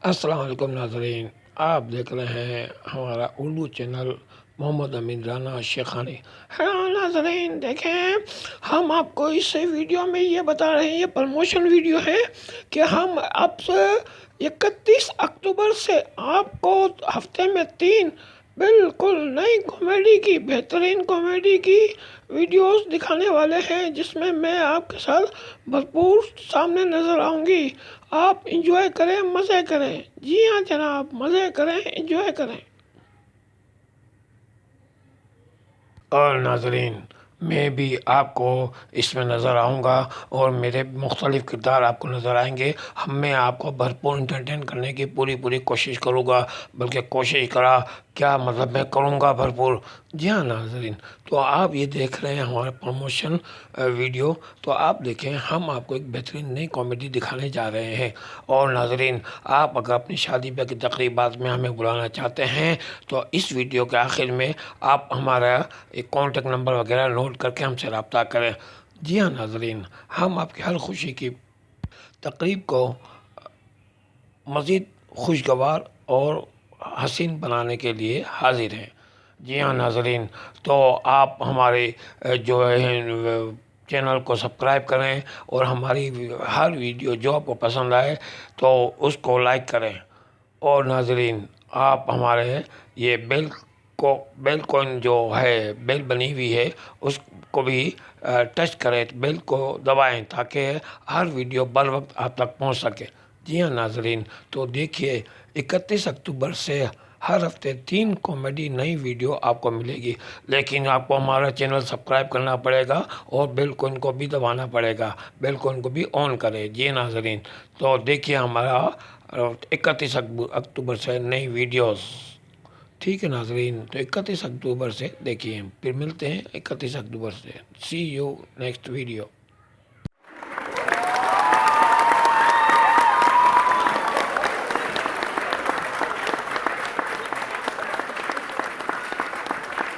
السلام علیکم ناظرین، آپ دیکھ رہے ہیں ہمارا اردو چینل محمد امین رانا شیخانی۔ ہاں ناظرین دیکھیں، ہم آپ کو اس ویڈیو میں یہ بتا رہے ہیں، یہ پروموشن ویڈیو ہے کہ ہم اب سے 31 اکتوبر سے آپ کو ہفتے میں 3 بالکل نئی کامیڈی کی، بہترین کامیڈی کی ویڈیوز دکھانے والے ہیں، جس میں میں آپ کے ساتھ بھرپور سامنے نظر آؤں گی۔ آپ انجوائے کریں، مزے کریں۔ جی ہاں جناب، مزے کریں، انجوائے کریں۔ اور ناظرین، میں بھی آپ کو اس میں نظر آؤں گا اور میرے مختلف کردار آپ کو نظر آئیں گے۔ میں آپ کو بھرپور انٹرٹین کرنے کی پوری کوشش کروں گا، بلکہ کوشش کرا کیا مطلب میں کروں گا بھرپور۔ جی ہاں ناظرین، تو آپ یہ دیکھ رہے ہیں ہمارا پروموشن ویڈیو، تو آپ دیکھیں ہم آپ کو ایک بہترین نئی کامیڈی دکھانے جا رہے ہیں۔ اور ناظرین، آپ اگر اپنی شادی بیاہ کی تقریبات میں ہمیں بلانا چاہتے ہیں تو اس ویڈیو کے آخر میں آپ ہمارا ایک کانٹیکٹ نمبر وغیرہ نوٹ کر کے ہم سے رابطہ کریں۔ جی ہاں ناظرین، ہم آپ کی ہر خوشی کی تقریب کو مزید خوشگوار اور حسین بنانے کے لیے حاضر ہیں۔ جی ہاں ناظرین، تو آپ ہمارے جو ہے چینل کو سبسکرائب کریں اور ہماری ہر ویڈیو جو آپ کو پسند آئے تو اس کو لائک کریں۔ اور ناظرین، آپ ہمارے یہ بیل کوئن جو ہے، بیل بنی ہوئی ہے، اس کو بھی ٹچ کریں، بیل کو دبائیں تاکہ ہر ویڈیو بر وقت آپ تک پہنچ سکے۔ جی ہاں ناظرین، تو دیکھیے 31 اکتوبر سے ہر ہفتے 3 کامیڈی نئی ویڈیو آپ کو ملے گی، لیکن آپ کو ہمارا چینل سبسکرائب کرنا پڑے گا اور بیل کوئن کو بھی دبانا پڑے گا، بیل کوئن کو بھی آن کریں۔ جی ناظرین، تو دیکھیے ہمارا 31 اکتوبر سے نئی ویڈیوز۔ ٹھیک ہے ناظرین، تو 31 اکتوبر سے دیکھیے، پھر ملتے ہیں 31 اکتوبر سے۔ سی یو نیکسٹ ویڈیو۔